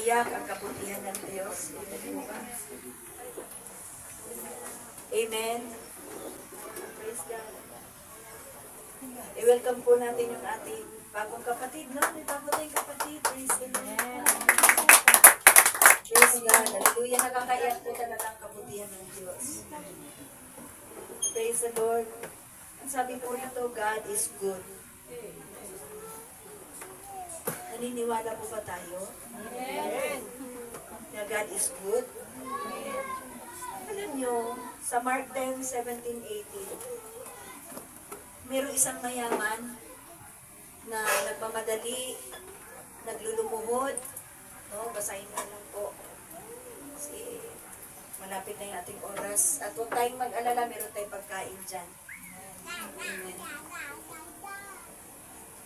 Tinitiyak ang kabutihan ng Diyos. Amen. Praise God. I-welcome po natin yung ating bagong kapatid, no? May bago tayong kapatid. Praise the Lord. Praise God. Hallelujah. Nakakaiyak po talaga ang kabutihan ng Diyos. Praise the Lord. Ang sabi po nito, God is good. Naniniwala po ba tayo? Amen. Na God is good? Amen. Alam nyo, sa Mark 10:17-18, mayroong isang mayaman na nagmamadali, naglulumuhod. No, basahin na lang po. Kasi malapit na yung ating oras. At huwag tayong mag-alala, meron tayong pagkain dyan. Amen.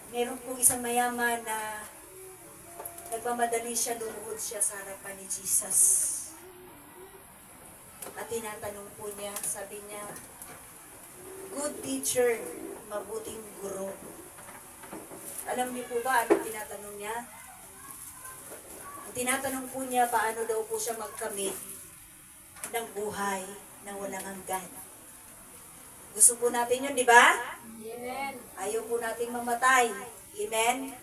Meron pong isang mayaman na nagmamadali siya, lumuhod siya sa harapan ni Jesus. At tinatanong po niya, sabi niya, good teacher, mabuting guro. Alam niyo po ba ano tinatanong niya? Ang tinatanong po niya, paano daw po siya magkamit ng buhay na walang hanggan. Gusto po natin yun, di ba? Amen. Ayaw po nating mamatay. Amen?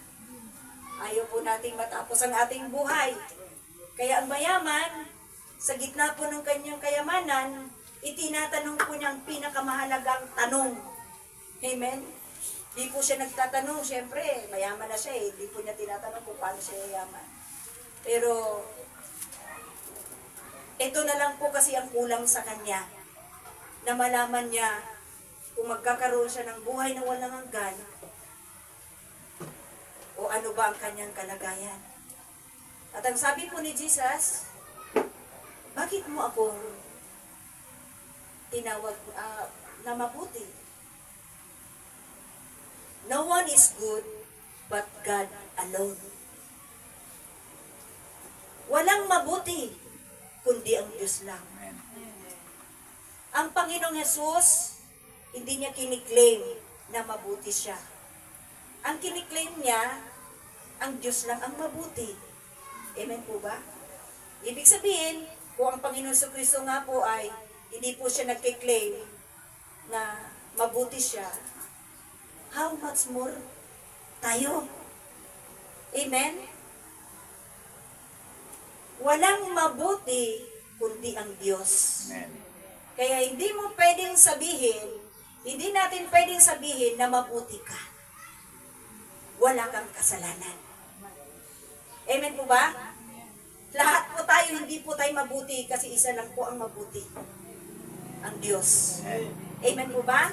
Ayaw po nating matapos ang ating buhay. Kaya ang mayaman, sa gitna po ng kanyang kayamanan, itinatanong po niyang pinakamahalagang tanong. Amen? Di po siya nagtatanong, siyempre, mayaman na siya eh. Di po niya tinatanong kung paano siya yaman. Pero, ito na lang po kasi ang kulang sa kanya. Na malaman niya, kung magkakaroon siya ng buhay na walang hanggan, o ano ba ang kanyang kalagayan. At ang sabi po ni Jesus, bakit mo ako tinawag na mabuti? No one is good but God alone. Walang mabuti kundi ang Diyos lang. Ang Panginoong Jesus, hindi niya kiniklaim na mabuti siya. Ang kiniklaim niya, ang Diyos lang ang mabuti. Amen po ba? Ibig sabihin, kung ang Panginoon Kristo nga po ay hindi po siya nagkiklaim na mabuti siya, how much more tayo? Amen? Walang mabuti kundi ang Diyos. Amen. Kaya hindi mo pwedeng sabihin, hindi natin pwedeng sabihin na mabuti ka. Wala kang kasalanan. Amen po ba? Lahat po tayo, hindi po tayo mabuti kasi isa lang po ang mabuti. Ang Diyos. Amen po ba?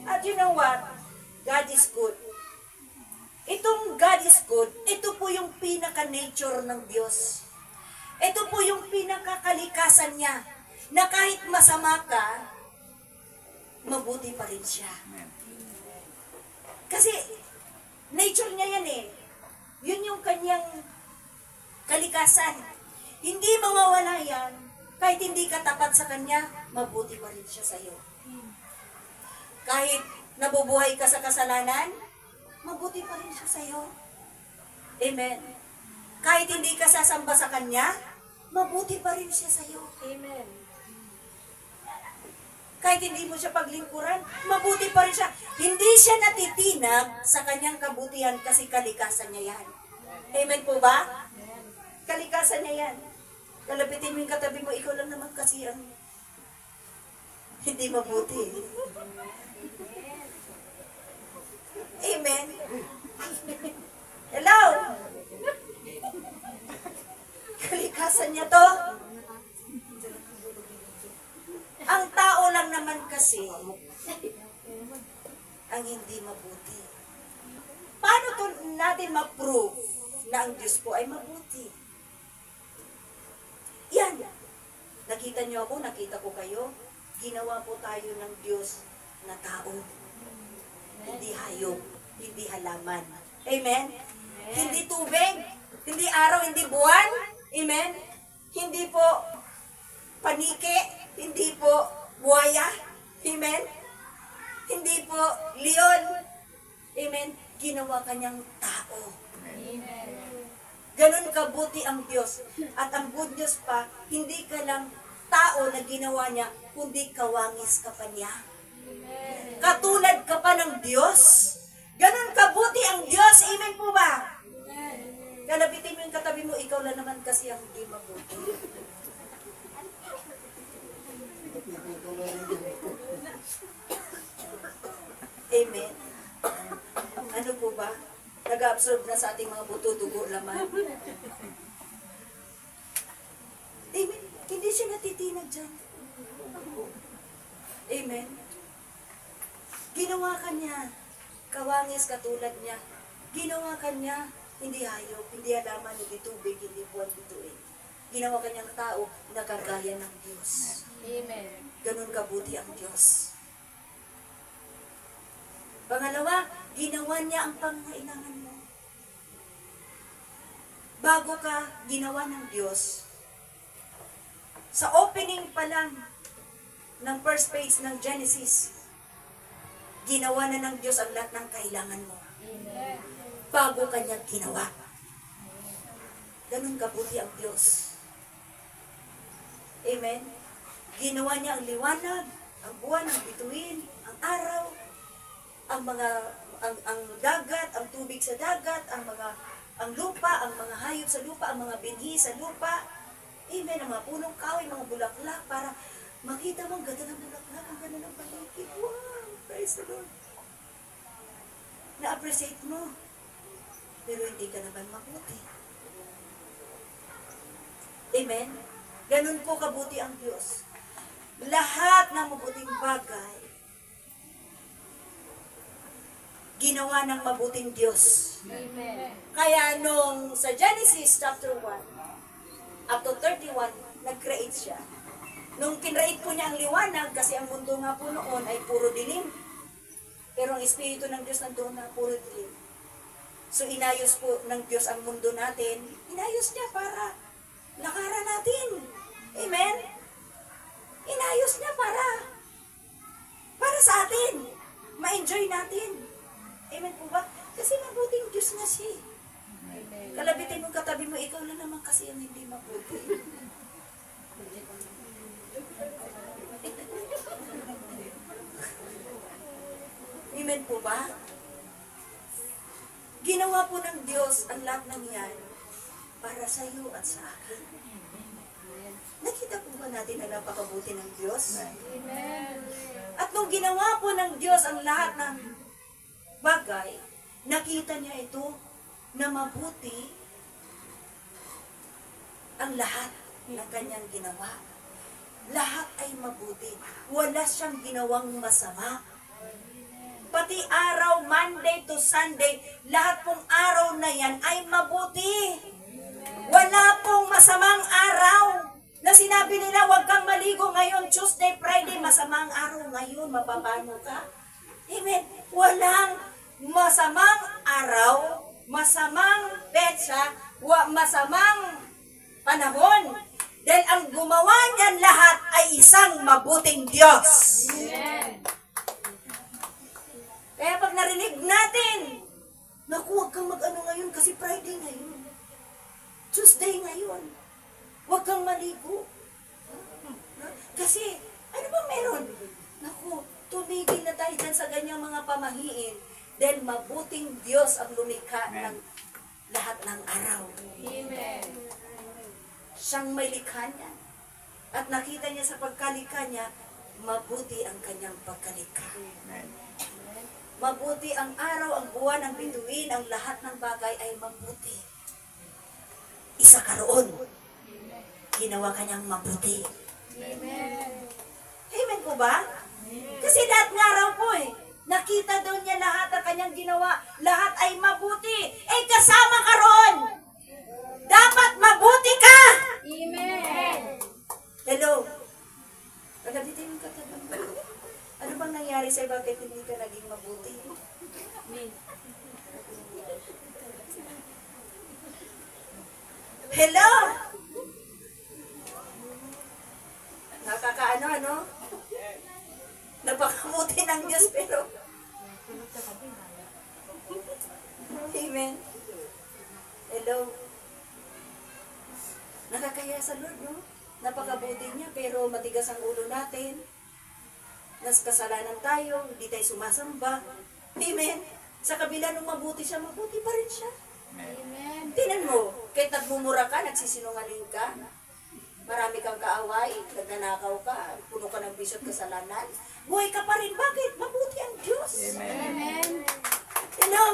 At you know what? God is good. Itong God is good, ito po yung pinaka-nature ng Diyos. Ito po yung pinaka-kalikasan niya na kahit masama ka, mabuti pa rin siya. Kasi nature niya yan eh. Yun yung kanyang kalikasan. Hindi mawawala yan. Kahit hindi ka tapat sa kanya, mabuti pa rin siya sa'yo. Kahit nabubuhay ka sa kasalanan, mabuti pa rin siya sa'yo. Amen. Kahit hindi ka sasamba sa kanya, mabuti pa rin siya sa'yo. Amen. Kahit hindi mo siya paglingkuran, mabuti pa rin siya. Hindi siya natitinag sa kanyang kabutihan kasi kalikasan niya yan. Amen po ba? Kalikasan niya yan. Lalapitin mo yung katabi mo, ikaw lang naman kasi ang hindi mabuti. Amen. Hello? Kalikasan niya to. Ang tao lang naman kasi ang hindi mabuti. Paano to natin ma-prove na ang Diyos po ay mabuti? Yan. Nakita niyo ako, nakita ko kayo. Ginawa po tayo ng Diyos na tao. Hindi hayop, hindi halaman. Amen? Hindi tubig, hindi araw, hindi buwan. Amen? Hindi po panike, hindi po buhaya. Amen? Hindi po leon. Amen? Ginawa kanyang tao. Amen. Ganon kabuti ang Diyos. At ang good news pa, hindi ka lang tao na ginawa niya, kundi kawangis ka pa niya. Katulad ka pa ng Diyos. Ganon kabuti ang Diyos. Amen po ba? Kalabitin mo yung katabi mo, ikaw lang naman kasi ang hindi mabuti. Amen. Ano po ba? Nag-absorb na sa ating mga buto, dugo, laman. Amen. Hindi siya natitinag dyan. Amen. Ginawa ka niya. Kawangis katulad niya. Ginawa ka niya. Hindi hayop, hindi halaman, hindi tubig, hindi buwan, bituin. Ginawa ka niyang tao na kagaya ng Diyos. Amen. Ganun kabuti ang Diyos. Pangalawa, ginawa niya ang pangailangan mo. Bago ka ginawa ng Diyos, sa opening pa lang ng first page ng Genesis, ginawa na ng Diyos ang lahat ng kailangan mo. Amen. Bago kanya ginawa. Ganun kabuti ang Diyos. Amen? Ginawa niya ang liwanag, ang buwan, ang bituin, ang araw, ang dagat, ang tubig sa dagat, ang lupa, ang mga hayop sa lupa, ang mga binhi sa lupa. Amen? Ang mga punong kahoy, mga bulaklak, para makita mo ang ganda ng bulaklak, ang ganda ng paligid. Wow! Praise the Lord. Na-appreciate mo. Pero hindi ka naman mabuti. Amen? Ganun po kabuti ang Diyos. Lahat ng mabuting bagay, ginawa ng mabuting Diyos. Amen. Kaya nung sa Genesis chapter 1, up to 31, nag-create siya. Nung kinreate po niya ang liwanag, kasi ang mundo nga po noon ay puro dilim. Pero ang Espiritu ng Diyos nandoon na puro dilim. So inayos po ng Diyos ang mundo natin. Inayos niya para lakaran natin. Amen? Inayos niya para sa atin. Ma-enjoy natin. Amen po ba? Kasi mabuting Diyos na siya. Amen. Kalabitin mo katabi mo, ikaw lang naman kasi ang hindi mabuti. Amen po ba? Ginawa po ng Diyos ang lahat ng yan para sa iyo at sa akin. Nakita po ba natin ang napakabuti ng Diyos? Amen. At nung ginawa po ng Diyos ang lahat ng bagay, nakita niya ito na mabuti ang lahat ng kanyang ginawa. Lahat ay mabuti. Wala siyang ginawang masama. Pati araw, Monday to Sunday, lahat pong araw na yan ay mabuti. Wala pong masamang araw na sinabi nila, huwag kang maligo ngayon, Tuesday, Friday, masamang araw ngayon, mapapano ka? Amen. Walang masamang araw, masamang petsa, masamang panahon. Dahil ang gumawa niyan lahat ay isang mabuting Diyos. Amen. Kaya pag narinig natin, naku, huwag kang mag-ano ngayon kasi Friday ngayon. Tuesday ngayon. Huwag kang maligo. Kasi, ano bang meron? Naku, tumigil na tayo dyan sa ganyang mga pamahiin dahil mabuting Diyos ang lumikha ng lahat ng araw. Amen. Siyang may likha niya. At nakita niya sa pagkalikha niya, mabuti ang kanyang pagkalikha. Mabuti ang araw, ang buwan, ang bituin, ang lahat ng bagay ay mabuti. Isa ka roon. Ginawa kanyang mabuti. Amen. Amen po ba? Kasi lahat nga raw po nakita daw niya lahat ang kanyang ginawa. Lahat ay mabuti. Eh kasama ka roon. Dapat mabuti ka. Amen. Hello. Pagkabitin mo ka tatanong. Ano bang nangyari sa'yo? Bakit hindi ka naging mabuti? Hello? Nakakaano, ano? Napakabuti ng Diyos, pero... Amen. Hello? Kaya sa Lord, no? Napakabuti niya, pero matigas ang ulo natin. Nas kasalanan tayo, hindi tayo sumasamba. Amen? Sa kabila nung mabuti siya, mabuti pa rin siya. Amen. Tingnan mo, kahit nagmumura ka, nagsisinungaling ka, marami kang kaaway, nagnanakaw ka, puno ka ng bisyo at kasalanan, buhay ka pa rin. Bakit? Mabuti ang Diyos. Amen. You know?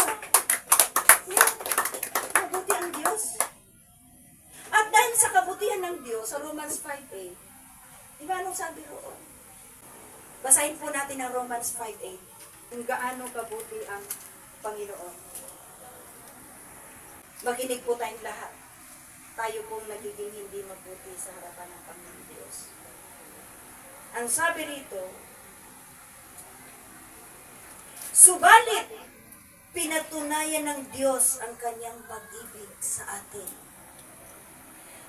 Yeah. Mabuti ang Diyos. At dahil sa kabutihan ng Diyos, sa Romans 5:8, di ba anong sabi roon? Basahin po natin ang Romans 5:8, kung gaano kabuti ang Panginoon. Makinig po tayong lahat. Tayo pong nagiging hindi mabuti sa harapan ng Panginoon Diyos. Ang sabi rito, subalit, pinatunayan ng Diyos ang kanyang pag-ibig sa atin,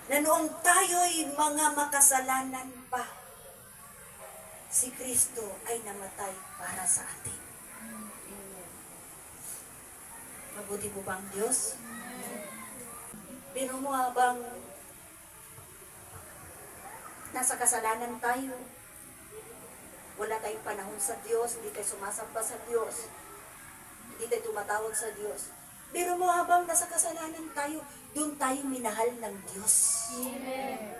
na noong tayo'y mga makasalanan pa, si Kristo ay namatay para sa atin. Mabuti po ba ang Diyos? Pero mo habang nasa kasalanan tayo, wala tayong panahon sa Diyos, hindi tayo sumasamba sa Diyos, hindi tayo tumatawag sa Diyos. Pero mo habang nasa kasalanan tayo, doon tayo minahal ng Diyos. Amen.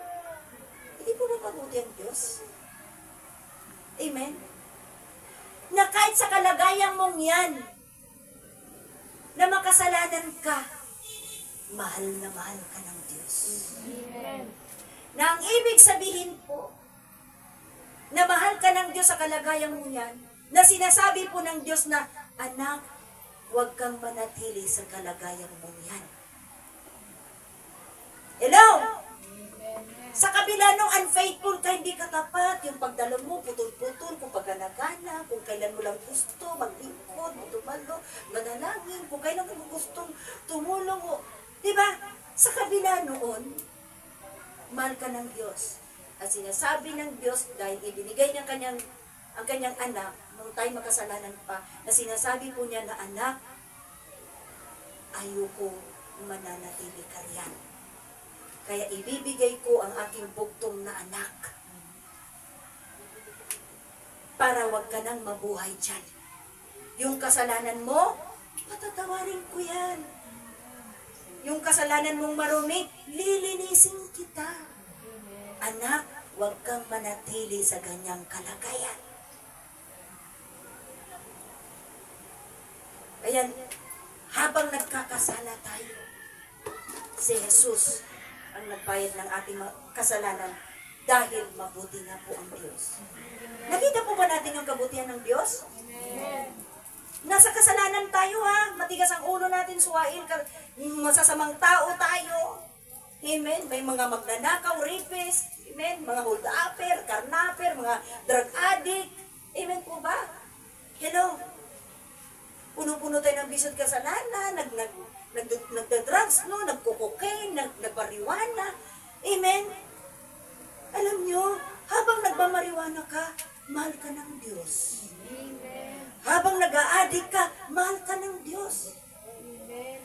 Hindi po ba mabuti ang Diyos? Amen? Na kahit sa kalagayan mong yan, na makasalanan ka, mahal na mahal ka ng Diyos. Amen. Na ang ibig sabihin po, na mahal ka ng Diyos sa kalagayan mo yan, na sinasabi po ng Diyos na, anak, huwag kang manatili sa kalagayan mo yan. Hello? Sa kabila nung unfaithful ka, hindi ka tapat, yung pagdalo mo, putol-putol, kung pagganagana, kung kailan mo lang gusto, maglingkod, tumalo, manalangin, kung kailan mo gustong tumulong mo. Diba? Sa kabila noon, mahal ka ng Diyos. At sinasabi ng Diyos, dahil ibinigay niya ang kanyang anak, nung tayo makasalanan pa, na sinasabi po niya na, anak, ayoko mananatili ka riyan. Kaya ibibigay ko ang aking bugtong na anak para wag ka nang mabuhay dyan. Yung kasalanan mo, patatawarin ko yan. Yung kasalanan mong marumi, lilinisin kita. Anak, wag kang manatili sa ganyang kalagayan. Ayan, habang nagkakasala tayo, si Jesus ang nagbayad ng ating kasalanan dahil mabuti nga po ang Diyos. Nakita po ba natin yung kabutihan ng Diyos? Amen. Nasa kasalanan tayo ha, matigas ang ulo natin, suwain, masasamang tao tayo. Amen? May mga magnanakaw, rapist, amen? Mga hold-upper, karnapper, mga drug addict. Amen po ba? Hello? Puno-puno tayo ng bisod kasalanan, nagda-drugs, no? Nagko-cocaine, nagmarijuana. Amen? Alam nyo, habang nagmamarijuana ka, mahal ka ng Diyos. Amen. Habang nag-a-addict ka, mahal ka ng Diyos. Amen.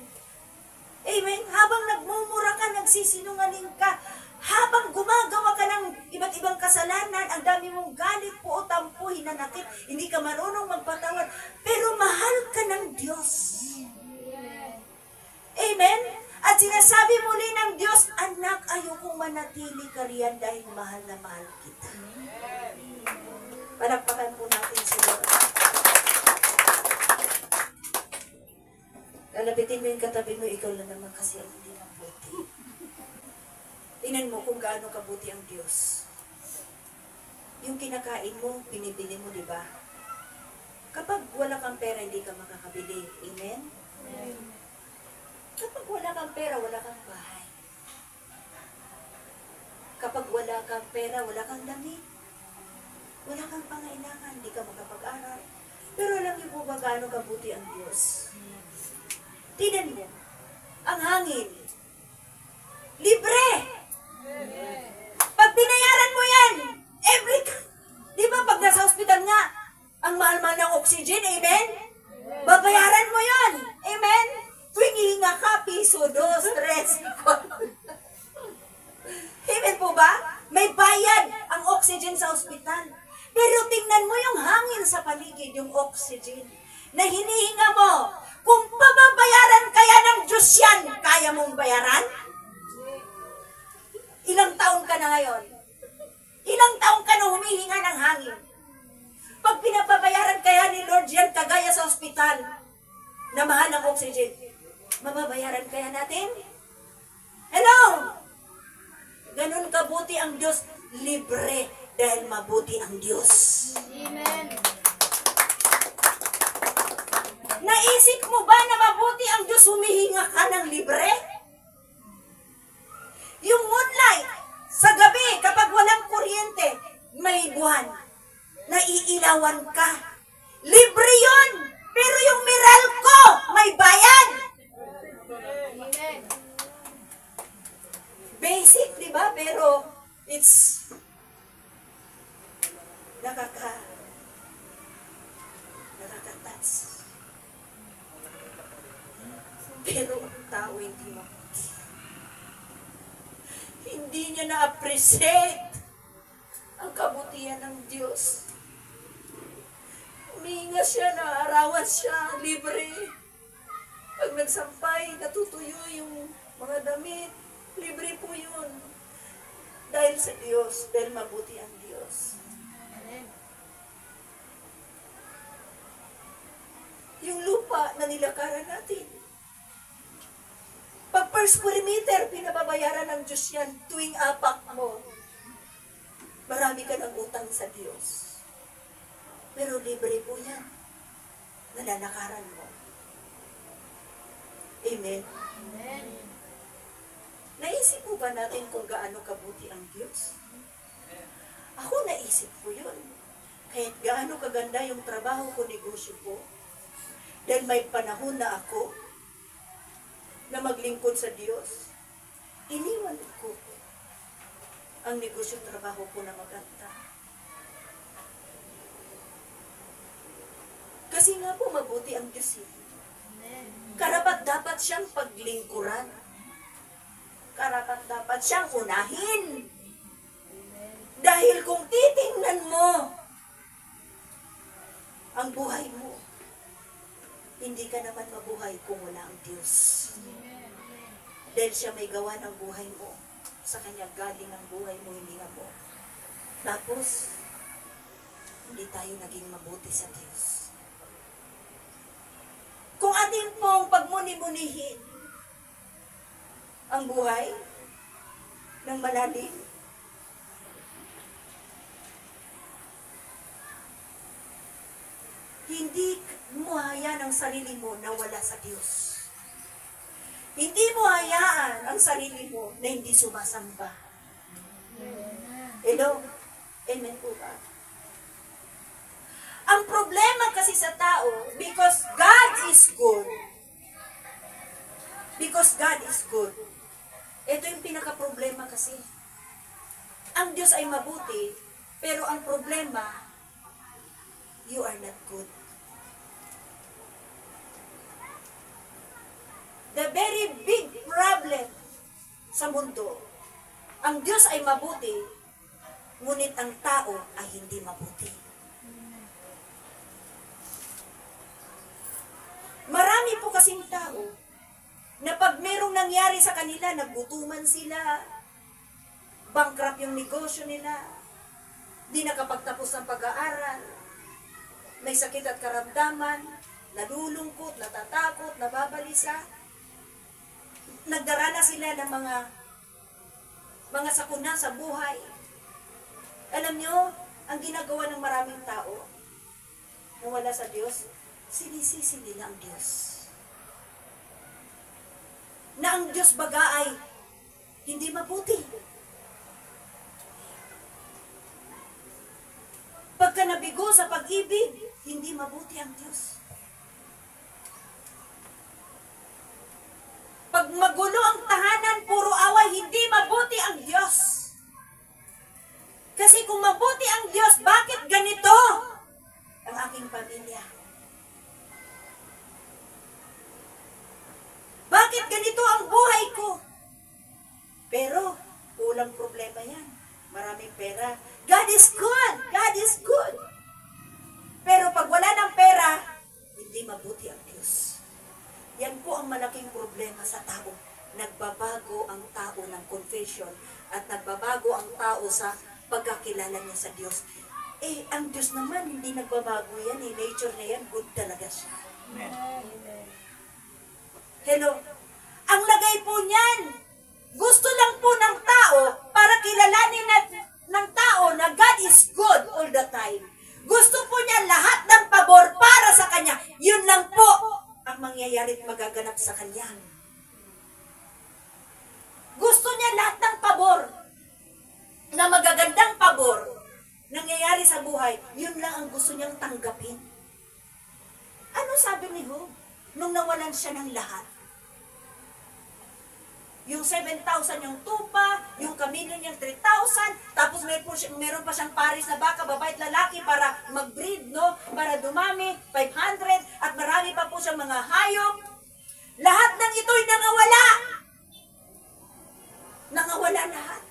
Amen? Habang nagmumura ka, nagsisinungaling ka, habang gumagawa ka ng iba't ibang kasalanan, ang dami mong galit po o tampo, hinanakit, hindi ka marunong magpatawad, pero mahal ka ng Diyos. Amen? At sinasabi muli ng Diyos, anak, ayokong manatili ka riyan dahil mahal na mahal kita. Palakpakan po natin si Lord. Lalapitin mo yung katabi mo, ikaw lang naman kasi ang hindi mabuti. Tingnan mo kung gaano kabuti ang Diyos. Yung kinakain mo, binibili mo, di ba? Kapag wala kang pera, hindi ka makakabili. Amen? Kapag wala kang pera, wala kang bahay. Kapag wala kang pera, wala kang damit. Wala kang pangailangan, hindi ka makapag-aral. Pero alam niyo po ba gaano kabuti ang Diyos? Tingnan mo, ang hangin, libre! Pag binayaran mo yan, di ba pag nasa hospital nga, ang mahal-mahal ng oxygen, amen? Babayaran mo yan, amen? Tuwing hihinga ka, piso, 2, 3, 4. tingnan mo yung hangin sa paligid, yung oxygen na hinihinga mo. Kung pababayaran kaya ng Diyos yan, kaya mong bayaran? Ilang taon ka na ngayon? Ilang taon ka na humihinga ng hangin? Pag pinapabayaran kaya ni Lord yan, kagaya sa ospital, na mahal ng oxygen, mababayaran kaya natin? Hello? Ganun kabuti ang Diyos, libre dahil mabuti ang Diyos. Amen. Naisip mo ba na mabuti ang Diyos humihinga ka ng libre? Yung moonlight, sa gabi, kapag walang kuryente, may buwan, naiilawan ka. Libre yun! Pero yung Meralco, may bayad! Amen. Basic, di ba? Pero it's nakaka-touch. Pero ang tao hindi mabuti. Hindi niya na-appreciate ang kabutihan ng Diyos. Huminga siya, naarawan siya, libre. Pag nagsampay, natutuyo yung mga damit, libre po yun. Dahil sa Diyos, dahil mabuti ang Diyos. Amen. Yung lupa na nilakaran natin. Pag per square meter, pinababayaran ng Diyos yan tuwing apak mo. Marami ka ng utang sa Diyos. Pero libre po yan. Nalalakaran mo. Amen. Amen. Naisip po ba natin kung gaano kabuti ang Diyos? Ako naisip ko yun. Kahit gaano kaganda yung trabaho ko, negosyo ko. Dahil may panahon na ako na maglingkod sa Diyos. Iniwan ko ang negosyo trabaho ko na maganda. Kasi nga po mabuti ang Diyos. Karapat dapat siyang paglingkuran. Karapat dapat siyang unahin. Dahil kung titingnan mo ang buhay mo, hindi ka naman mabuhay kung wala ang Diyos. Dahil siya may gawa ng buhay mo. Sa Kanya galing ang buhay mo, hindi nga mo. Tapos, hindi tayo naging mabuti sa Diyos. Kung atin pong pagmuni-munihin ang buhay ng malalim, hindi mo hayaan ang sarili mo na wala sa Diyos. Hindi mo hayaan ang sarili mo na hindi sumasamba. Hello? Amen po ba? Ang problema kasi sa tao, because God is good. Because God is good. Ito yung pinaka-problema kasi. Ang Diyos ay mabuti, pero ang problema, you are not good. The very big problem sa mundo, ang Diyos ay mabuti, ngunit ang tao ay hindi mabuti. Marami po kasing tao na pag merong nangyari sa kanila, nagutuman sila, bankrupt yung negosyo nila, di nakapagtapos ng pag-aaral, may sakit at karamdaman, nalulungkot, natatakot, nababalisa, nagdarana sila ng mga sakuna sa buhay. Alam nyo, ang ginagawa ng maraming tao na wala sa Diyos, sinisisi nila ang Diyos. Na ang Diyos baga ay hindi mabuti. Pagka nabigo sa pag-ibig, hindi mabuti ang Diyos. Pag magulo ang tahanan, puro away, hindi mabuti ang Diyos. Kasi kung mabuti ang Diyos, bakit ganito ang aking pamilya? Bakit ganito ang buhay ko? Pero, walang problema yan. Maraming pera. God is good! God is good! mabuti ang Diyos. Yan po ang malaking problema sa tao. Nagbabago ang tao ng confession at nagbabago ang tao sa pagkakilala niya sa Diyos. Eh, ang Diyos naman, hindi nagbabago yan. Nature na yan, good talaga siya. Hello? Ang lagay po niyan, gusto lang po ng tao para kilalanin ng tao na God is good all the time. Gusto po niya lahat ng pabor para sa Kanya. Yun lang po ang mangyayari at magaganap sa Kanya. Gusto niya lahat ng pabor na magagandang pabor nangyayari sa buhay. Yun lang ang gusto niyang tanggapin. Ano sabi ni Job nung nawalan siya ng lahat? Yung 7,000 yung tupa, yung kamilyo niyang 3,000, tapos meron pa siyang paris na baka, babae at lalaki para mag-breed, no? Para dumami, 500, at marami pa po siyang mga hayop. Lahat ng ito'y nangawala. Nangawala lahat.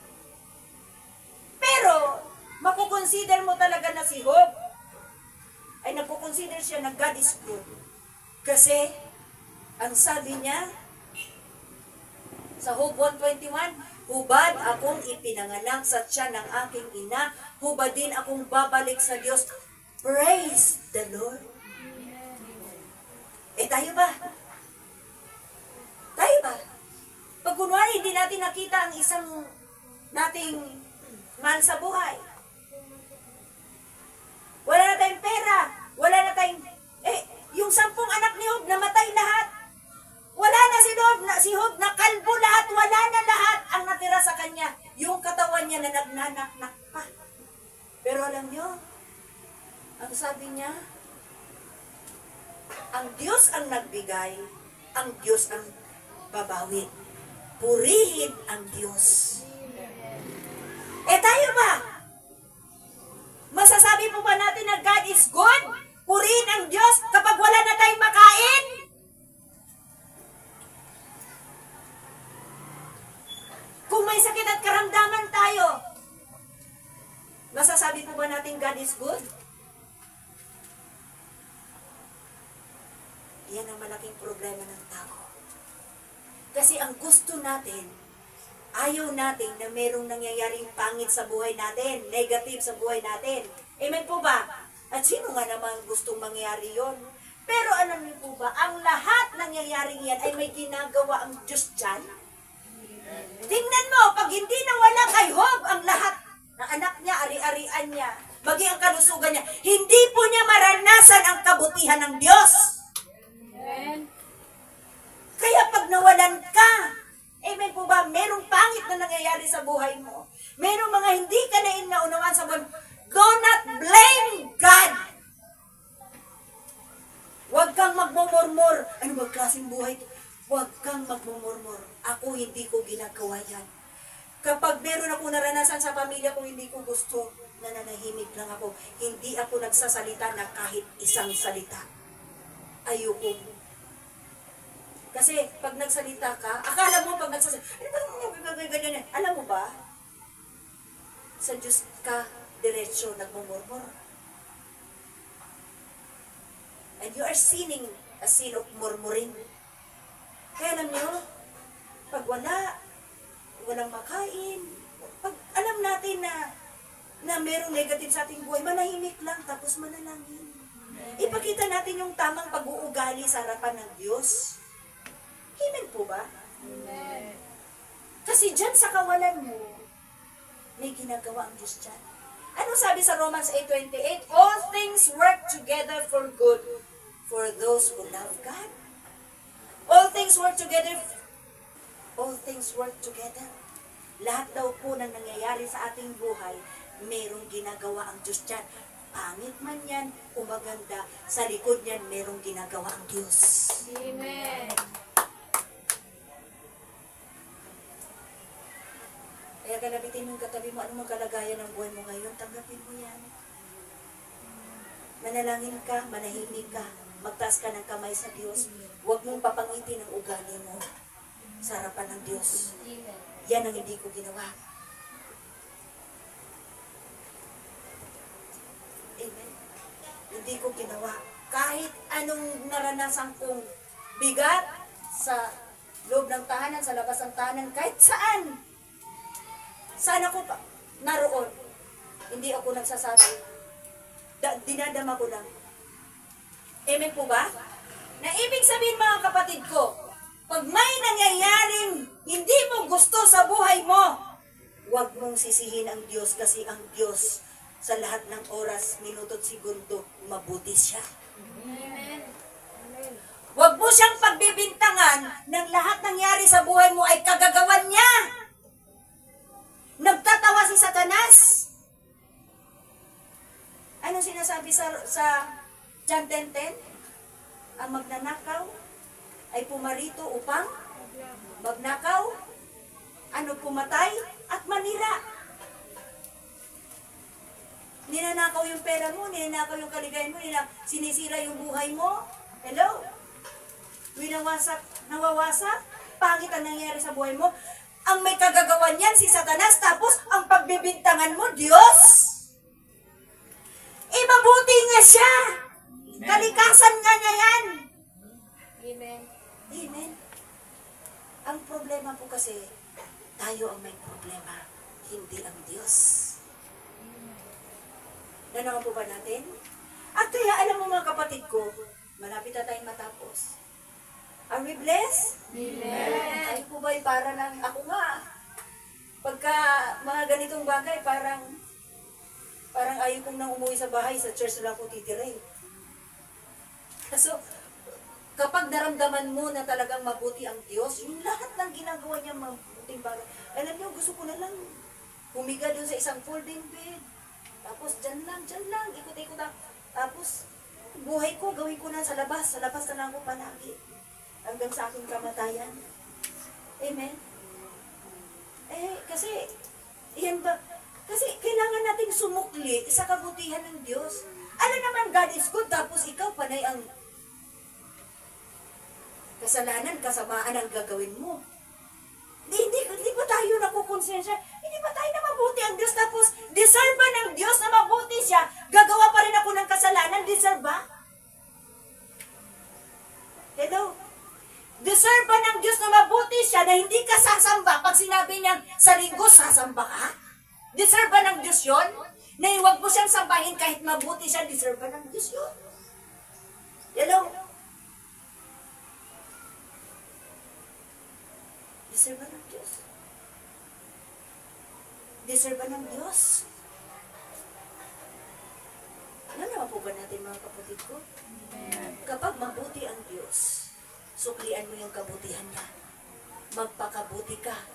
Pero, makukonsider mo talaga na si Job, ay nagkukonsider siya na God is good. Kasi, ang sabi niya, sa Job 1:21, hubad akong ipinanganak sa tiyan ng aking ina, hubad din akong babalik sa Diyos. Praise the Lord. Eh tayo ba? Tayo ba? Pag kunwari hindi natin nakita ang isang nating mahal sa buhay, wala na tayong pera, wala na tayong, yung 10 anak ni Job, namatay lahat. Wala na si Job, nakalbo lahat, wala na lahat ang natira sa kanya. Yung katawan niya na nagnanaknak pa. Pero alam niyo, ang sabi niya, ang Diyos ang nagbigay, ang Diyos ang babawi. Purihin ang Diyos. Eh tayo ba? Masasabi po ba natin na God is good? Purihin ang Diyos kapag wala na tayong makain? Kung may sakit at karamdaman tayo, masasabi po ba natin God is good? Yan ang malaking problema ng tao. Kasi ang gusto natin, ayaw natin na merong nangyayaring pangit sa buhay natin, negative sa buhay natin. Amen po ba? At sino nga naman gustong mangyari yon? Pero alam niyo po ba, ang lahat nangyayaring yan ay may ginagawa ang Diyos dyan? Tingnan mo, pag hindi nawala kay Job ang lahat ng anak niya, ari-arian niya, maging ang kalusugan niya, hindi po niya maranasan ang kabutihan ng Diyos. Amen. Kaya pag nawalan ka, amen po ba, merong pangit na nangyayari sa buhay mo. Merong mga hindi ka na inaunawaan sa buhay mo. Do not blame God. Huwag kang magmumurmur. Ano ba klaseng buhay? Huwag kang magmumurmur. Ako hindi ko ginagawa yan. Kapag meron ako naranasan sa pamilya ko hindi ko gusto, nananahimik lang ako. Hindi ako nagsasalita na kahit isang salita. Ayoko. Kasi pag nagsalita ka, akala mo pag nagsasalita, ganyan. Alam mo ba? Sa Diyos ka diretso nagmumurmur. And you are sinning a sin of murmuring. Kaya alam nyo, pag walang makain, pag alam natin na merong negative sa ating buhay, manahimik lang, tapos manalangin. Ipakita natin yung tamang pag-uugali sa harapan ng Diyos. Amen po ba? Amen. Kasi dyan sa kawalan mo, may ginagawa ang Diyos dyan. Ano sabi sa Romans 8:28? All things work together for good for those who love God. All things work together. All things work together. Lahat daw po ng nangyayari sa ating buhay, merong ginagawa ang Diyos dyan. Pangit man yan o maganda, sa likod yan merong ginagawa ang Diyos. Amen. Kaya kalabitin mo yung katabi mo, anong kalagayan ng buhay mo ngayon, tanggapin mo yan. Manalangin ka, manahimik ka, magtaas ka ng kamay sa Diyos. Huwag mong papangitin ang ugali mo sa harapan ng Diyos. Amen. Yan ang hindi ko ginawa. Amen. Hindi ko ginawa. kahit anong naranasan kong bigat sa loob ng tahanan, sa labas ng tahanan, kahit saan. Saan ako pa naroon. Hindi ako nagsasabi. Dinadama ko lang. Amen po ba? Na ibig sabihin mga kapatid ko, pag may nangyayaring hindi mo gusto sa buhay mo, huwag mong sisihin ang Diyos kasi ang Diyos sa lahat ng oras, minuto at segundo, mabuti siya. Amen. Huwag mo siyang pagbibintangan ng lahat nangyari sa buhay mo ay kagagawan niya. Nagtatawa si Satanas. Anong sinasabi sa John 10:10? Ang magnanakaw ay pumarito upang magnakaw, pumatay, at manira. Ninanakaw yung pera mo, ninanakaw yung kaligayahan mo, sinisira yung buhay mo. Hello? Nawawasak, pangit ang nangyayari sa buhay mo. Ang may kagagawan niyan, si Satanas, tapos ang pagbibintangan mo, Diyos. Mabuti nga siya. Kalikasan nga niya yan. Amen. Amen. Ang problema po kasi, tayo ang may problema, hindi ang Diyos. Nanawa po ba natin? At kaya alam mo mga kapatid ko, malapit na tayong matapos. Are we blessed? Amen. Tayo po ba'y para ng, ako nga, pagka mga ganitong bagay, parang ayaw kong nang umuwi sa bahay, sa church na lang ako titira eh. So, kapag naramdaman mo na talagang mabuti ang Diyos, yung lahat ng ginagawa niya mabuting bagay. Alam niyo, gusto ko na lang humiga doon sa isang folding bed. Tapos dyan lang, ikot-ikot lang. Tapos, buhay ko, gawin ko na sa labas na lang ako palagi. Hanggang sa aking kamatayan. Amen? Kasi, yan ba? Kasi kailangan nating sumukli sa kabutihan ng Diyos. Alam naman, God is good, tapos ikaw panay ang kasalanan, kasamaan ang gagawin mo. Hindi ba tayo nakukonsensya? Hindi ba tayo na mabuti ang Diyos? Tapos, deserve ba ng Diyos na mabuti siya? Gagawa pa rin ako ng kasalanan? Deserve ba? Hello? Deserve ba ng Diyos na mabuti siya na hindi ka sasamba pag sinabi niyang sa linggo, sasamba ka? Deserve ba ng Diyos yun? Na huwag mo siyang sambahin kahit mabuti siya, deserve ba ng Diyos yun? Hello? Deserve ba ng Diyos? Deserve ba ng Diyos? Ano naman po ba natin mga kapatid ko? Kapag mabuti ang Diyos, suklian mo yung kabutihan niya. Magpakabuti ka.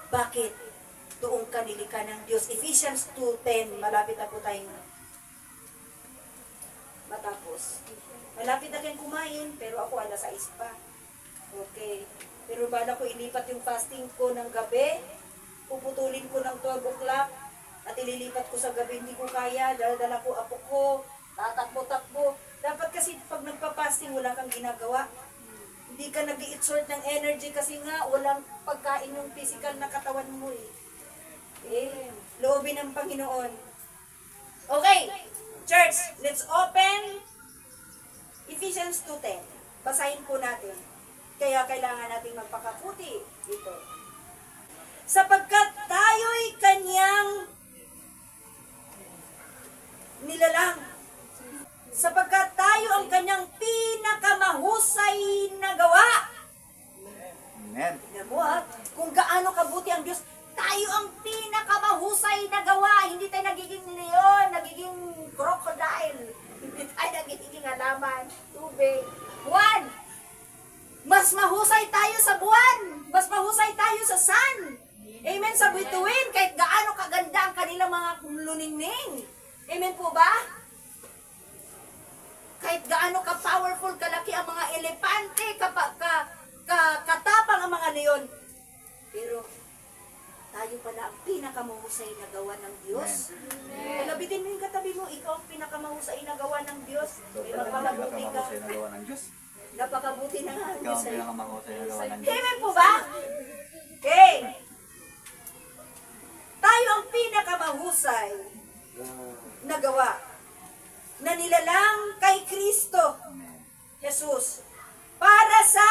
Bakit? Doon ka nilikha ng Diyos. Ephesians 2:10, malapit na po tayong matapos. Malapit na kayong kumain, pero ako alas 6 pa. Okay. Pero bala ko ilipat yung fasting ko ng gabi, puputulin ko ng 12 o'clock, at ililipat ko sa gabi, hindi ko kaya, dala ko apo ko, tatakbo-takbo. Dapat kasi pag nagpa-fasting, wala kang ginagawa. Hindi ka nag-i-exert ng energy kasi nga walang pagkain yung physical na katawan mo eh. Loobin ng Panginoon. Okay, church, let's open Ephesians 2:10. Basahin po natin. Kaya kailangan nating magpakaputi dito. Sapagkat tayo'y kanyang nilalang. Sapagkat tayo ang kanyang pinakamahusay na gawa. Amen. Tingnan mo kung gaano kabuti ang Diyos. Tayo ang pinakamahusay na gawa. Hindi tayo nagiging leon, nagiging crocodile. Hindi tayo nagiging halaman, tubig. One, mas mahusay tayo sa buwan. Mas mahusay tayo sa sun. Amen, sa bituin, kahit gaano kaganda ang kanilang mga luningning. Amen po ba? Kahit gaano ka-powerful, kalaki ang mga elepante, katapang ang mga leon. Pero, tayo pala ang pinakamahusay na gawa ng Diyos. Labitin mo yung katabi mo, ikaw ang pinakamahusay na gawa ng Diyos. May magpakabuti ka. Pinakamahusay na gawa ng Diyos. Napakabuti na nga ang Ikaw Diyos. ang pinakamahusay na gawa ng Diyos. Amen po ba? Okay. Tayo ang pinakamahusay na gawa na nilalang kay Kristo Amen. Jesus para sa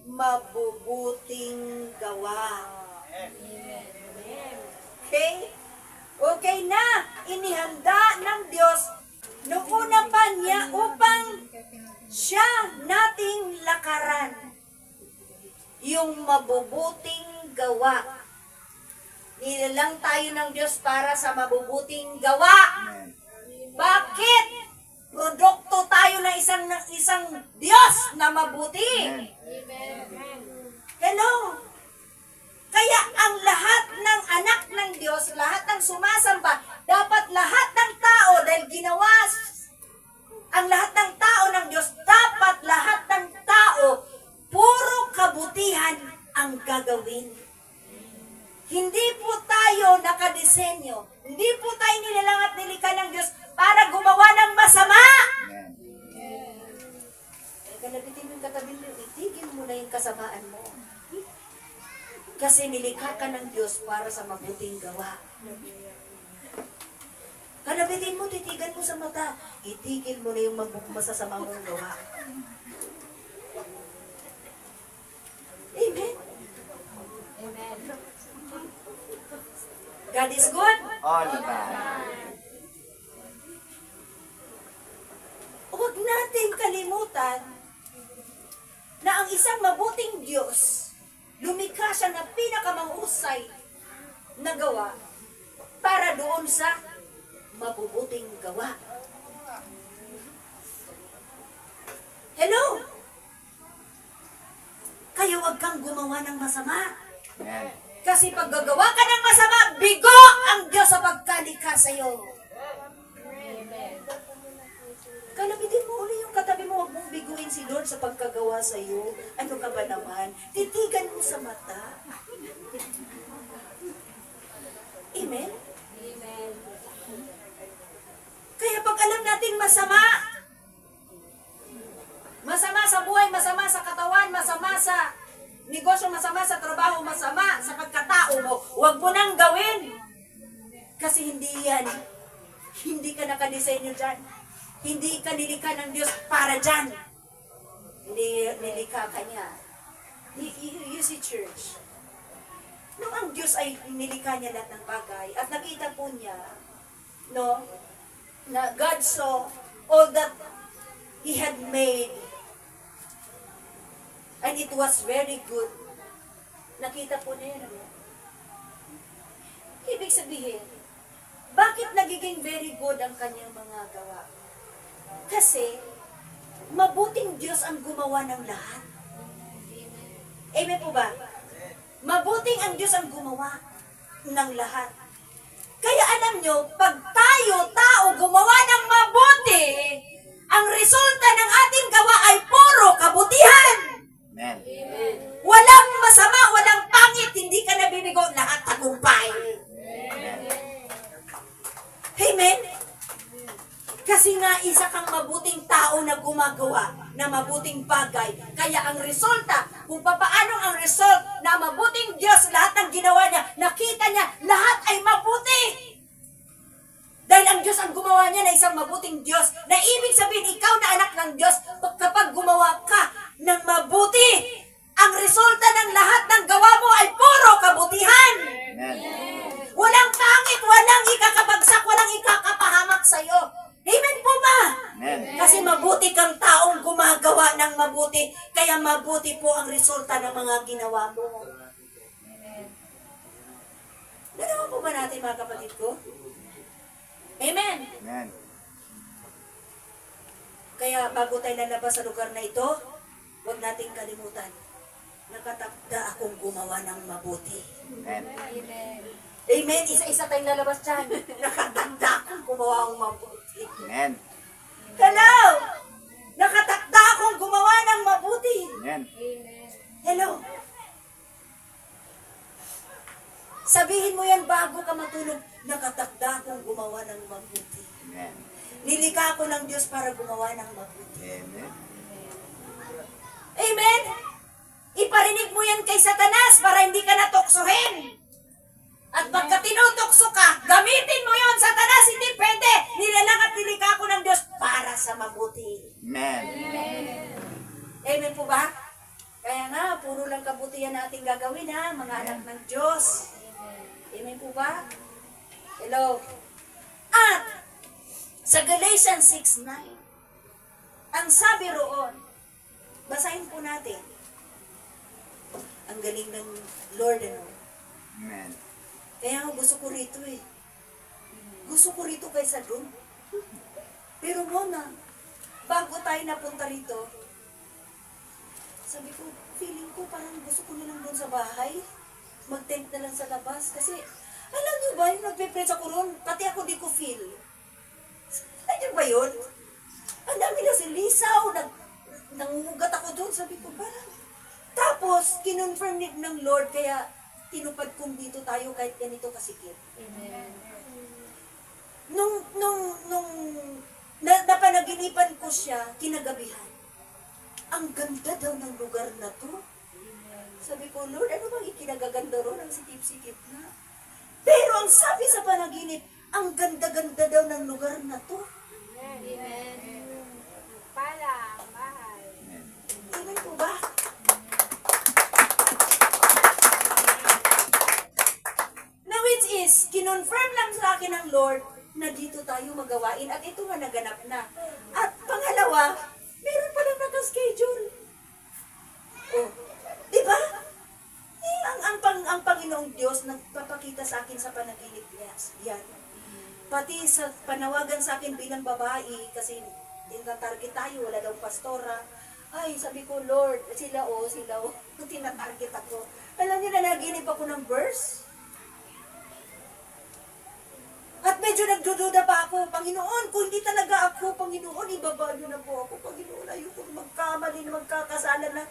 mabubuting gawa. Okay? Okay na, inihanda ng Diyos noong una pa niya upang siya nating lakaran yung mabubuting gawa. Nilalang tayo ng Diyos para sa mabubuting gawa. Amen. Bakit? Produkto tayo ng isang Diyos na mabuti. Amen. Hello? Kaya ang lahat ng anak ng Diyos, lahat ng sumasamba, dapat lahat ng tao, dahil ginawa ang lahat ng tao ng Diyos, dapat lahat ng tao, puro kabutihan ang gagawin. Hindi po tayo nakadesenyo, hindi po tayo nilalang at nilikha ng Diyos para gumawa ng masama. Amen. Kalabitin mo yung katabi mo, itigil mo na yung kasamaan mo. Kasi nilikha ka ng Diyos para sa mabuting gawa. Kalabitin mo, titigan mo sa mata, itigil mo na yung masasama mong gawa. Amen. Amen. God is good. All the time. Huwag natin kalimutan na ang isang mabuting Diyos, lumikha siya na pinakamahusay na gawa para doon sa mabubuting gawa. Hello? Kaya huwag kang gumawa ng masama. Amen. Kasi pag gagawa ka ng masama, bigo ang Diyos sa pagkalikha sa iyo. Amen. Kalabitin mo uli yung katabi mo, huwag mong biguin si Lord sa pagkagawa sa iyo. Ano ka ba naman? Titigan mo sa mata. Amen? Amen. Kaya pag alam nating masama, masama sa buhay, masama sa katawan, masama sa negosyo, masama sa trabaho, masama sa pagkatao mo, huwag mo nang gawin. Kasi hindi ka nakadesenyo dyan. Hindi ka nilikha ng Diyos para dyan. Hindi nilikha ka niya. You see, church, nung ang Diyos ay nilikha niya lahat ng bagay, at nakita po niya, no, na God saw all that He had made, and it was very good. Nakita po niya yun. Ibig sabihin, bakit nagiging very good ang kanyang mga gawa? Kasi, mabuting Diyos ang gumawa ng lahat. Amen po ba? Mabuting ang Diyos ang gumawa ng lahat. Kaya alam nyo, pag tao gumawa ng mabuti, ang resulta ng ating gawa ay puro kabutihan. Amen. Walang masama, walang pangit, hindi ka nabibigo, lahat tagumpay. Amen. Amen? Kasi nga isa kang mabuting tao na gumagawa na mabuting bagay. Kaya ang resulta, kung paano ang result na mabuting Diyos, lahat ng ginawa niya, nakita niya, lahat ay mabuti. Dahil ang Diyos ang gumawa niya na isang mabuting Diyos, na ibig sabihin, ikaw na anak ng Diyos, kapag gumawa ka ng mabuti, ang resulta ng lahat ng gawa mo ay puro kabutihan. Amen. Walang pangit, walang ikakabagsak, walang ikakapahamak sa'yo. Amen po ba? Amen. Kasi mabuti kang taong gumagawa ng mabuti, kaya mabuti po ang resulta ng mga ginawa mo. Nalaman po ba natin mga kapatid ko? Amen. Amen. Kaya bago tayo lalabas sa lugar na ito, huwag nating kalimutan, nakatakda akong gumawa ng mabuti. Amen. Amen. Amen. Isa-isa tayong lalabas dyan. Nakatakda akong gumawa ng mabuti. Amen. Hello! Nakatakda akong gumawa ng mabuti. Amen. Amen. Hello? Sabihin mo yan bago ka matulog, nakatakda akong gumawa ng mabuti. Amen. Nilikha ko ng Diyos para gumawa ng mabuti. Amen. Amen? Iparinig mo yan kay Satanas para hindi ka natuksohin. At pagka tinutokso ka, gamitin mo yon, Satanas, hindi pwede. Nilalang at nilikha ko ng Diyos mabuti. Amen. Amen po ba? Kaya nga, puro lang kabutihan natin gagawin ha, mga anak ng Diyos. Amen po ba? Hello. At, sa Galatians 6:9, ang sabi roon, basahin po natin, ang galing ng Lord, ano? Amen. Kaya nga gusto ko rito eh. Gusto ko rito kaysa doon. Pero muna, bago tayo napunta rito, sabi ko, feeling ko parang gusto ko na lang doon sa bahay. Mag-tent na lang sa labas. Kasi, alam niyo ba, yung nagpe-pray ako roon, pati ako di ko feel. Alam niyo ba yun? Ang dami na silisaw, nangungugat ako doon. Sabi ko, parang. Tapos, kinonfirm ng Lord, kaya tinupad kong dito tayo kahit ganito kasikip. Nung napanaginipan ko siya, kinagabihan. Ang ganda daw ng lugar na to. Sabi ko, Lord, ano bang ikinagaganda ron? Ang sikip-sikip na. Pero ang sabi sa panaginip, ang ganda-ganda daw ng lugar na to. Pala, mahal. Amen po ba? Now it is, kinonfirm lang sa akin ng Lord na dito tayo magawain at ito nga naganap na. At pangalawa, meron palang nakaschedule. Oh, di ba? Ang Panginoong Diyos nagpapakita sa akin sa panaginip niya. Yan. Pati sa panawagan sa akin bilang babae, kasi tinatarget tayo, wala daw pastora. Ay, sabi ko, Lord, sila o, tinatarget ako. Alam niyo na naginip ako ng verse? At medyo nagdududa pa ako, Panginoon, kung hindi talaga ako, Panginoon, ibaba niyo na po ako, Panginoon, ayoko magkamali na magkakasala na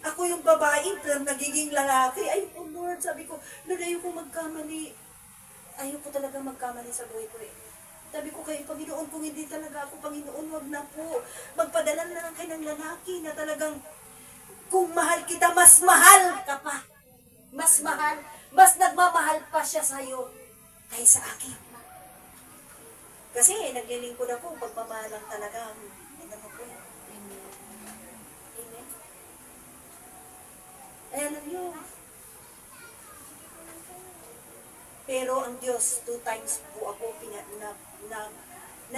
ako yung babae, pero nagiging lalaki. Ay po, Lord, sabi ko, Lord, ayoko magkamali. Ayoko talaga magkamali sa buhay ko eh. Sabi ko kayo, Panginoon, kung hindi talaga ako, Panginoon, wag na po. Magpadala na lang kayo ng lalaki na talagang, kung mahal kita, mas mahal ka pa. Mas mahal, mas nagmamahal pa siya sa'yo kaysa akin. Kasi naglilingkod ako, pagmamahal lang talaga. Ano po? Amen. Ay, alam nyo. Pero ang Diyos, 2 times po ako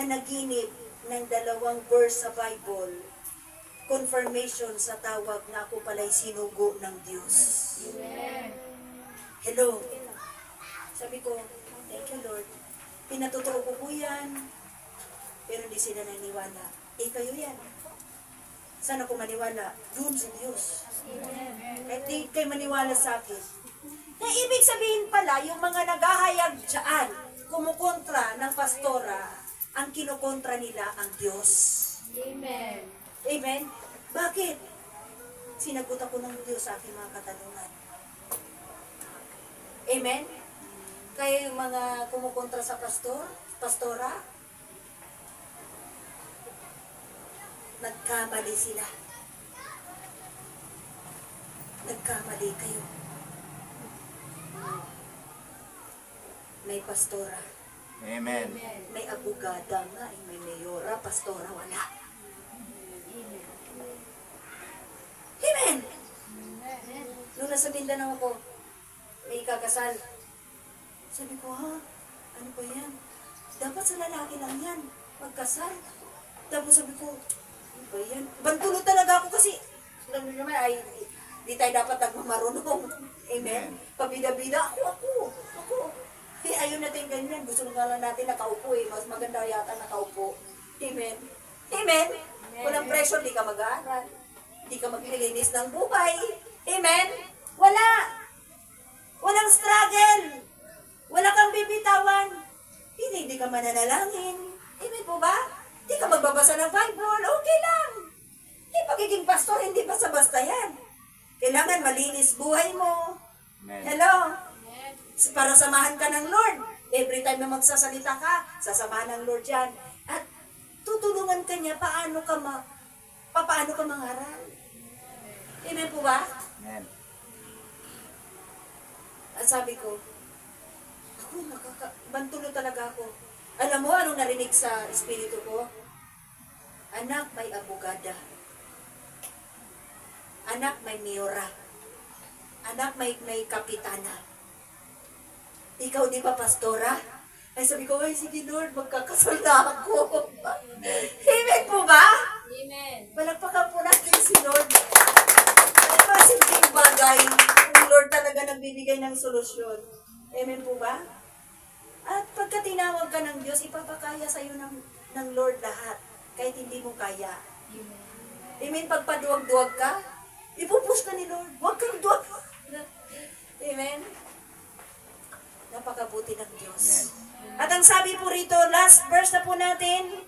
naginip ng 2 verse sa Bible, confirmation sa tawag na ako pala'y sinugo ng Diyos. Amen. Hello. Sabi ko, thank you Lord. Pinatuturo ko po yan, pero hindi sila naniwala. Eh kayo yan. Sana ko maniwala, doon sa Diyos. Kahit di kayo maniwala sa akin. Na ibig sabihin pala, yung mga naghahayag dyan, kumukontra ng pastora, ang kinukontra nila ang Diyos. Amen. Amen? Bakit? Sinagot ako ng Diyos sa aking mga katanungan. Amen? Kaya yung mga kumukontra sa pastora, nagkamali sila. Nagkamali kayo. May pastora. Amen. May abogada nga, may mayora, pastora, wala. Amen! Nung nasa Mindanao ako, may kakasal. Sabi ko, ha? Ano ba yan? Dapat sa lalaki lang yan. Magkasal. Tapos sabi ko, ano ba yan? Bantulo talaga ako kasi, alam niyo naman, ay, di tayo dapat nagmamarunong. Amen? Pabida-bida, ako. Eh, ayaw natin ganyan. Gusto nga lang natin nakaupo eh. Mas maganda yata nakaupo. Amen? Amen? Walang pressure, di ka mag-aaral. Di ka maglilinis ng buhay. Amen? Wala. Walang struggle. Wala kang bibitawan. Hindi ka mananalangin. Amen po ba? Hindi ka magbabasa ng Bible. Okay lang. Pagiging pastor, hindi basta-basta yan. Kailangan malinis buhay mo. Amen. Hello? Para samahan ka ng Lord. Every time na magsasalita ka, sasamahan ng Lord yan. At tutulungan ka niya paano ka mangaral. Amen po ba? Amen. At sabi ko, bantulo talaga ako. Alam mo anong narinig sa espiritu ko? Anak, may abogada. Anak, may mayora. Anak, may kapitana. Ikaw di ba, pastora? Ay, sabi ko, ay, sige Lord, magkakasal na ako. Amen po ba? Amen. Palagpakan po natin si Lord. Ano ba simpleng bagay kung Lord talaga nagbibigay ng solusyon? Amen po ba? At pagka tinawag ka ng Diyos, ipapakaya sa'yo ng Lord lahat, kahit hindi mo kaya. Amen? Pagpaduwag-duwag ka, ipupus ka ni Lord. Huwag kang duwag. Amen? Napakabuti ng Diyos. At ang sabi po rito, last verse na po natin,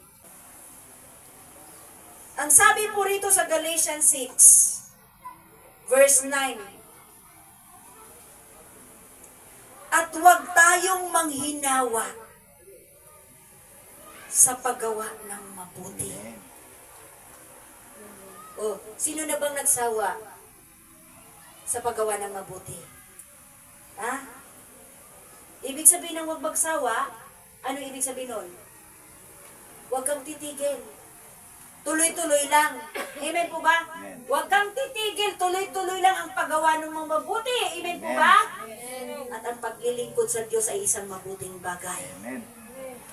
ang sabi po rito sa Galatians 6, verse 9, at huwag tayong manghinawa sa paggawa ng mabuti. Oh, sino na bang nagsawa sa paggawa ng mabuti? Ha? Ibig sabihin ng huwag magsawa, ano ibig sabihin nun? Huwag kang titigil. Tuloy-tuloy lang. Amen po ba? Amen. Huwag kang titigil. Tuloy-tuloy lang ang paggawa ng mga mabuti. Amen po ba? At ang paglilingkod sa Diyos ay isang mabuting bagay. Amen.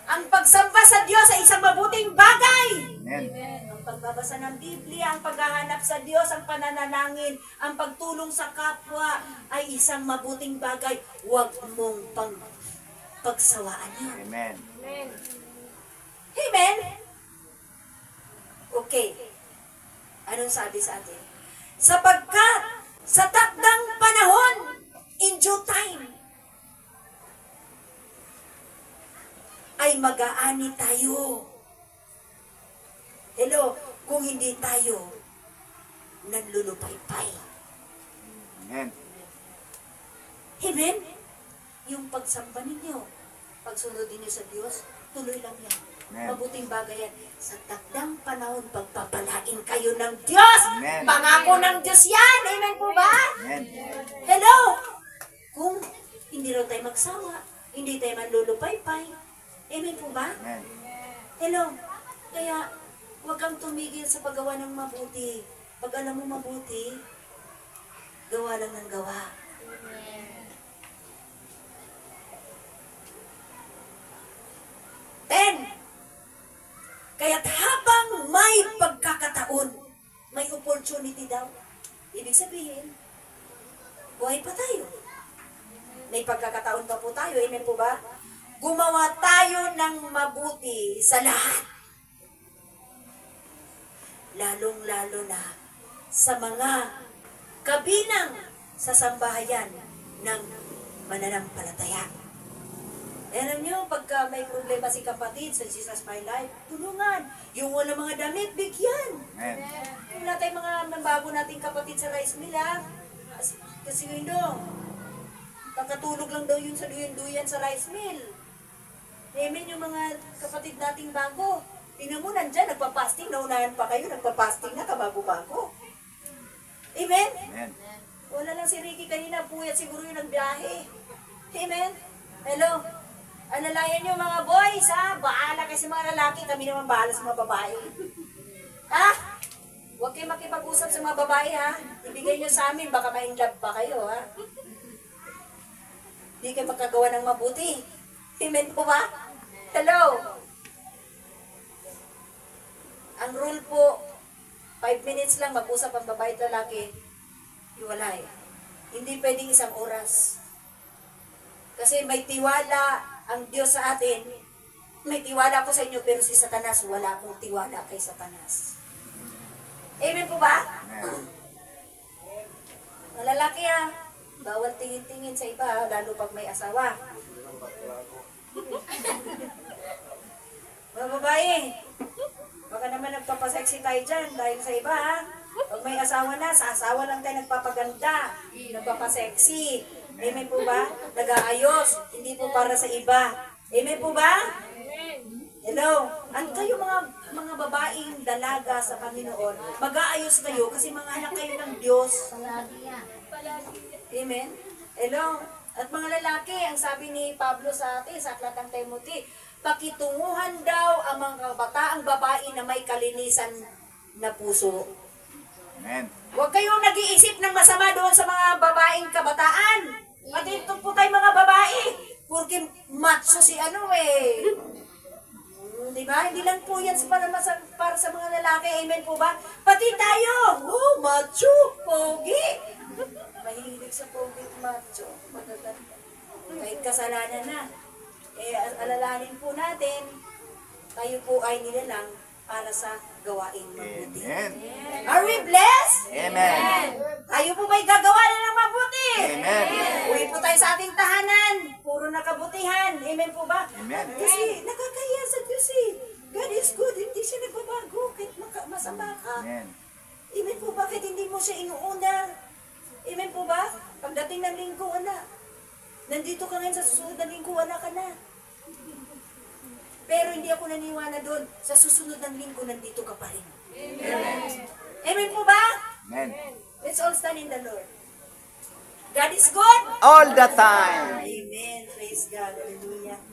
Ang pagsamba sa Diyos ay isang mabuting bagay. Amen. Ang pagbabasa ng Biblia, ang paghahanap sa Diyos, ang pananalangin, ang pagtulong sa kapwa ay isang mabuting bagay. Huwag mong pagsawaan yun. Amen. Amen. Amen? Okay. Anong sabi sa atin? Sapagkat sa takdang panahon, in due time, ay mag-aani tayo. Hello, kung hindi tayo nanlulupaypay. Amen. Amen? Yung pagsamba ninyo, pagsunod ninyo sa Diyos, tuloy lang yan. Amen. Mabuting bagay yan. Sa takdang panahon, pagpapalain kayo ng Diyos. Amen. Pangako ng Diyos yan. Amen po ba? Amen. Hello? Kung hindi raw tayo magsawa, hindi tayo manlulupaypay. Amen po ba? Amen. Hello? Kaya, huwag kang tumigil sa paggawa ng mabuti. Pag alam mo mabuti, gawa lang ng gawa. Kaya't habang may pagkakataon, may opportunity daw. Ibig sabihin, buhay pa tayo. May pagkakataon pa po tayo, amen po ba? Gumawa tayo ng mabuti sa lahat. Lalong-lalo na sa mga kabilang sa sambahayan ng mananampalataya. Alam nyo, pagka may problema si kapatid sa Jesus My Life, tulungan. Yung wala mga damit, bigyan. Amen. Kung wala tayong mga bago nating kapatid sa rice mill, ha? Kasi yun daw, kakatulog lang daw yun sa duyan-duyan sa rice mill. Amen, yung mga kapatid nating bago. Tingnan mo, nandyan, nagpa-fasting, naunahan pa kayo, nagpa-fasting na kabago-bago. Amen? Amen. Wala lang si Ricky kanina, puyat siguro yung nagbiyahe. Amen? Hello? Alalayan nyo mga boys, ha? Bahala kayo sa mga lalaki, kami naman bahala sa mga babae. Ha? Huwag kayo makipag-usap sa mga babae, ha? Ibigay nyo sa amin, baka ma-inlove pa kayo, ha? Hindi kayo makagawa ng mabuti. Amen po ba? Hello? Ang rule po, 5 minutes lang mag-usap ang babae at lalaki, hiwalay. Hindi pwedeng 1 oras. Kasi may tiwala ang Diyos sa atin. May tiwala ko sa inyo, pero si Satanas, wala akong tiwala kay Satanas. Amen po ba? Amen. Malalaki ha, bawal tingin-tingin sa iba, ha? Lalo pag may asawa. Mga babae, baka naman nagpapasexy tayo dyan dahil sa iba, ha? Pag may asawa na, sa asawa lang tayo nagpapaganda, nagpapasexy. Amen po ba? Nag-aayos, hindi po para sa iba. Amen po ba? Hello? At kayo mga babaeng dalaga sa Panginoon, mag-aayos kayo kasi mga anak kayo ng Diyos. Amen? Hello? At mga lalaki, ang sabi ni Pablo sa atin, sa Aklat ng Timothy, pakitunguhan daw ang mga kabataang babae na may kalinisan na puso. Amen. Huwag kayong nag-iisip ng masama doon sa mga babaeng kabataan. Pati ito po tayo mga babae. Porque macho si ano eh. Di ba? Hindi lang po yan para sa mga lalaki. Amen po ba? Pati tayo. Oh, macho. Pogi. Mahilig sa pogi at macho. Magaganda. Kahit kasalanan na. Eh, alalahanin po natin, tayo po ay nilalang para sa gawain mabuti. Amen. Are we blessed? Amen. Tayo po ba'y gagawa na ng mabuti? Amen. Uwi po tayo sa ating tahanan. Puro na kabutihan. Amen po ba? Amen. Kasi nakakaya sa Diyos eh. God is good. Hindi siya nagbabago kahit masama ka. Amen. Amen po ba? Kahit hindi mo siya inuuna. Amen po ba? Pagdating ng linggo, anak. Nandito ka ngayon sa susunod na linggo, anak ka na. Pero hindi ako naniwala doon. Sa susunod ng linggo, nandito ka pa rin. Amen. Amen po ba? Amen. Let's all stand in the Lord. God is good. All the time. Amen. Praise God. Hallelujah.